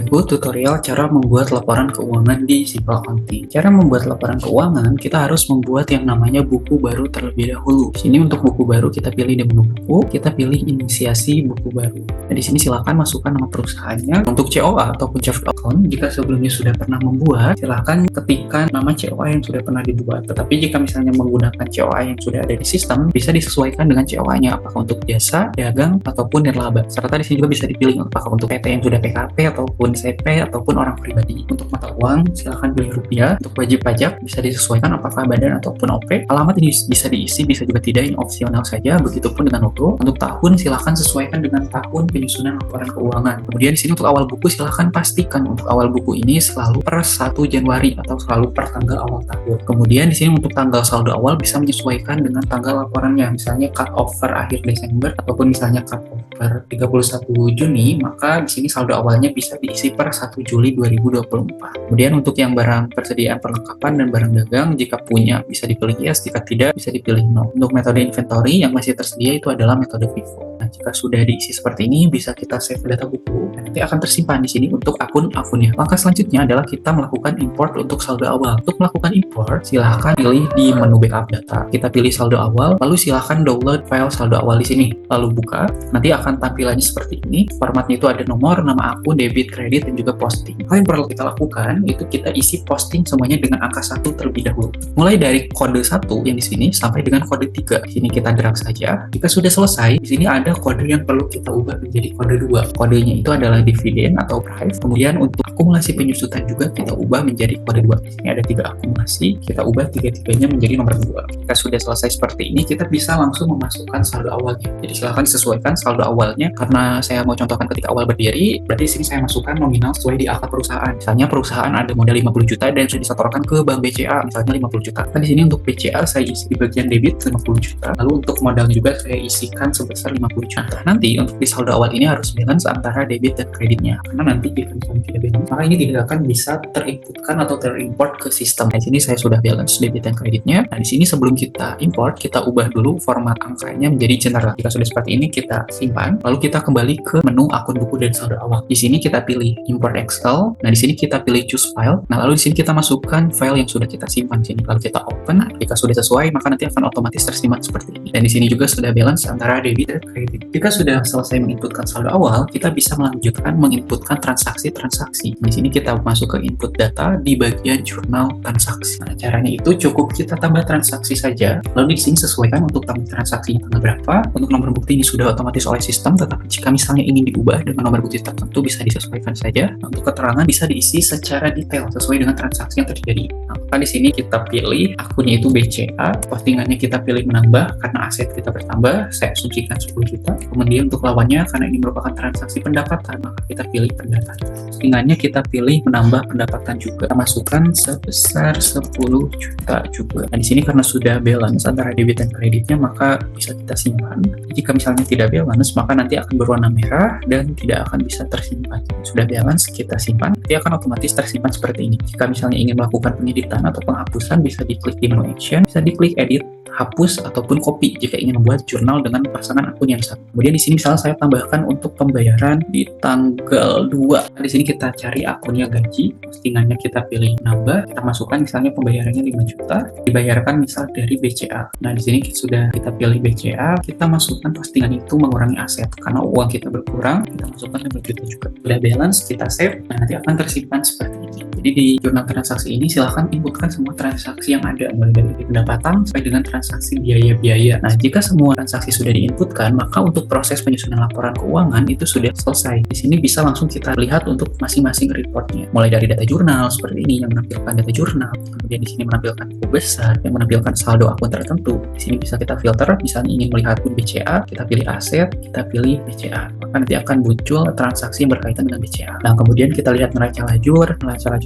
buku tutorial cara membuat laporan keuangan di Simple Accounting. Cara membuat laporan keuangan, kita harus membuat yang namanya buku baru terlebih dahulu. Di sini untuk buku baru kita pilih di menu buku, kita pilih inisiasi buku baru. Nah, di sini silakan masukkan nama perusahaannya. Untuk COA ataupun chart of account, jika sebelumnya sudah pernah membuat, silakan ketikkan nama COA yang sudah pernah dibuat. Tetapi jika misalnya menggunakan COA yang sudah ada di sistem, bisa disesuaikan dengan COA-nya apakah untuk jasa, dagang, ataupun nirlaba. Serta di sini juga bisa dipilih apakah untuk PT yang sudah PKP ataupun CP ataupun orang pribadi. Untuk mata uang silahkan pilih rupiah. Untuk wajib pajak bisa disesuaikan apakah badan ataupun OP. Alamat ini bisa diisi, bisa juga tidak, ini opsional saja. Begitupun dengan logo. Untuk tahun silahkan sesuaikan dengan tahun penyusunan laporan keuangan. Kemudian di sini untuk awal buku silahkan pastikan untuk awal buku ini selalu per 1 Januari atau selalu per tanggal awal tahun. Kemudian di sini untuk tanggal saldo awal bisa menyesuaikan dengan tanggal laporannya. Misalnya cut off per akhir Desember ataupun misalnya cut off per 31 Juni, maka di sini saldo awalnya bisa diisi per 1 Juli 2024. Kemudian untuk yang barang persediaan perlengkapan dan barang dagang, jika punya bisa dipilih yes, jika tidak bisa dipilih no. Untuk metode inventory yang masih tersedia itu adalah metode FIFO. Nah, jika sudah diisi seperti ini, bisa kita save data buku dan nanti akan tersimpan di sini untuk akun-akunnya. Langkah selanjutnya adalah kita melakukan import untuk saldo awal. Untuk melakukan import, silahkan pilih di menu backup data. Kita pilih saldo awal, lalu silahkan download file saldo awal di sini. Lalu buka, nanti akan tampilannya seperti ini. Formatnya itu ada nomor, nama akun, debit, kredit, dan juga posting. Hal yang perlu kita lakukan itu kita isi posting semuanya dengan angka 1 terlebih dahulu. Mulai dari kode 1 yang di sini sampai dengan kode 3. Di sini kita drag saja. Jika sudah selesai, di sini ada kode yang perlu kita ubah menjadi kode 2. Kodenya itu adalah dividen atau price. Kemudian untuk akumulasi penyusutan juga kita ubah menjadi kode 2. Di sini ada 3 akumulasi, kita ubah 3-3-nya menjadi nomor 2. Jika sudah selesai seperti ini, kita bisa langsung memasukkan saldo awalnya. Jadi silahkan disesuaikan saldo awalnya. Karena saya mau contohkan ketika awal berdiri, berarti di sini saya masukkan nominal sesuai di akta perusahaan. Misalnya perusahaan ada modal 50 juta dan sudah disetorkan ke bank BCA, misalnya 50 juta. Nah, di sini untuk BCA saya isi di bagian debit 50 juta. Lalu untuk modalnya juga saya isikan sebesar 50 juta. Nanti untuk di saldo awal ini harus balance antara debit dan kreditnya. Karena nanti jika misalnya tidak balance, maka ini tidak akan bisa terinputkan atau terimport ke sistem. Nah, di sini saya sudah balance debit dan kreditnya. Nah, di sini sebelum kita import, kita ubah dulu format angkanya menjadi general. Jika sudah seperti ini, kita simpan. Lalu kita kembali ke menu akun buku dan saldo awal. Di sini kita pilih import Excel. Nah, di sini kita pilih choose file. Nah, lalu di sini kita masukkan file yang sudah kita simpan sini. Lalu kita open. Jika sudah sesuai, maka nanti akan otomatis tersimpan seperti ini. Dan di sini juga sudah balance antara debit dan kredit. Jika sudah selesai menginputkan saldo awal, kita bisa melanjutkan menginputkan transaksi-transaksi. Di sini kita masuk ke input data di bagian jurnal transaksi. Nah, caranya itu cukup kita tambah transaksi saja. Lalu di sini sesuaikan untuk tambah transaksinya tanggal berapa. Untuk nomor bukti ini sudah otomatis oleh sistem, tetapi jika misalnya ingin diubah dengan nomor bukti tertentu bisa disesuaikan saja. Nah, untuk keterangan bisa diisi secara detail sesuai dengan transaksi yang terjadi. Nah, maka di sini kita pilih akunnya itu BCA, postingannya kita pilih menambah karena aset kita bertambah, saya asumsikan 10 juta. Kemudian untuk lawannya karena ini merupakan transaksi pendapatan, maka kita pilih pendapatan. Postingannya kita pilih menambah pendapatan juga. Kita masukkan sebesar 10 juta juga. Nah, di sini karena sudah balance antara debit dan kreditnya, maka bisa kita simpan. Jika misalnya tidak balance, maka nanti akan berwarna merah dan tidak akan bisa tersimpan. Sudah balance, kita simpan. Nanti akan otomatis tersimpan seperti ini. Jika misalnya ingin melakukan pengeditan atau penghapusan, bisa diklik di menu action, bisa diklik edit, hapus ataupun copy jika ingin membuat jurnal dengan pasangan akun yang sama. Kemudian di sini misalnya saya tambahkan untuk pembayaran di tanggal 2. Nah, di sini kita cari akunnya gaji, postingannya kita pilih nambah, kita masukkan misalnya pembayarannya 5 juta, dibayarkan misal dari BCA. Nah, di sini sudah kita pilih BCA, kita masukkan postingan itu mengurangi aset karena uang kita berkurang, kita masukkan 5 juta juga. Sudah balance, kita save, nah nanti akan tersimpan seperti ini. Jadi di jurnal transaksi ini silahkan inputkan semua transaksi yang ada, mulai dari pendapatan sampai dengan transaksi biaya-biaya. Nah, jika semua transaksi sudah diinputkan, maka untuk proses penyusunan laporan keuangan itu sudah selesai. Di sini bisa langsung kita lihat untuk masing-masing reportnya. Mulai dari data jurnal seperti ini yang menampilkan data jurnal, kemudian di sini menampilkan buku besar yang menampilkan saldo akun tertentu. Di sini bisa kita filter, misalnya ingin melihat akun BCA, kita pilih aset, kita pilih BCA. Maka nanti akan muncul transaksi yang berkaitan dengan BCA. Nah, kemudian kita lihat neraca lajur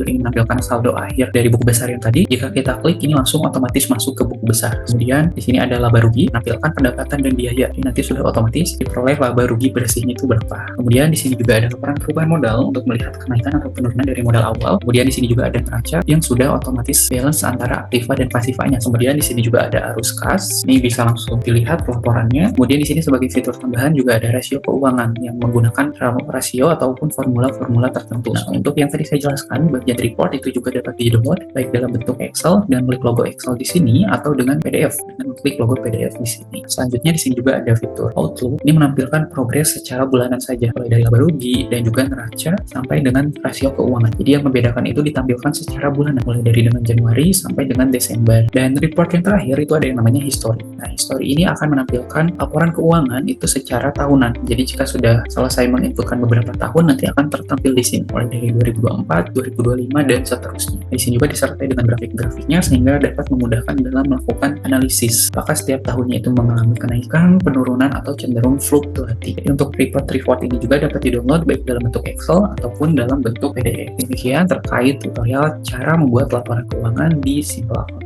itu ingin menampilkan saldo akhir dari buku besar yang tadi, jika kita klik ini langsung otomatis masuk ke buku besar. Kemudian di sini ada laba rugi, menampilkan pendapatan dan biaya. Ini nanti sudah otomatis diperoleh laba rugi bersihnya itu berapa. Kemudian di sini juga ada laporan perubahan modal untuk melihat kenaikan atau penurunan dari modal awal. Kemudian di sini juga ada neraca yang sudah otomatis balance antara aktiva dan pasifanya. Kemudian di sini juga ada arus kas. Ini bisa langsung dilihat laporannya. Kemudian di sini sebagai fitur tambahan juga ada rasio keuangan yang menggunakan rasio ataupun formula-formula tertentu. Nah, untuk yang tadi saya jelaskan, bagian report itu juga dapat di-download baik dalam bentuk Excel dan klik logo Excel di sini atau dengan PDF dengan klik logo PDF di sini. Selanjutnya di sini juga ada fitur Outlook. Ini menampilkan progres secara bulanan saja, mulai dari laba rugi dan juga neraca sampai dengan rasio keuangan. Jadi yang membedakan itu ditampilkan secara bulanan, mulai dari dengan Januari sampai dengan Desember. Dan report yang terakhir itu ada yang namanya history. Nah, history ini akan menampilkan laporan keuangan itu secara tahunan. Jadi jika sudah selesai menginputkan beberapa tahun, nanti akan tertampil di sini, mulai dari 2024, 2025, dan seterusnya. Di sini juga disertai dengan grafik-grafiknya sehingga dapat memudahkan dalam melakukan analisis apakah setiap tahunnya itu mengalami kenaikan, penurunan, atau cenderung fluktuatif. Jadi untuk report ini juga dapat di-download baik dalam bentuk Excel ataupun dalam bentuk PDF. Demikian terkait tutorial cara membuat laporan keuangan di Simple Accounting.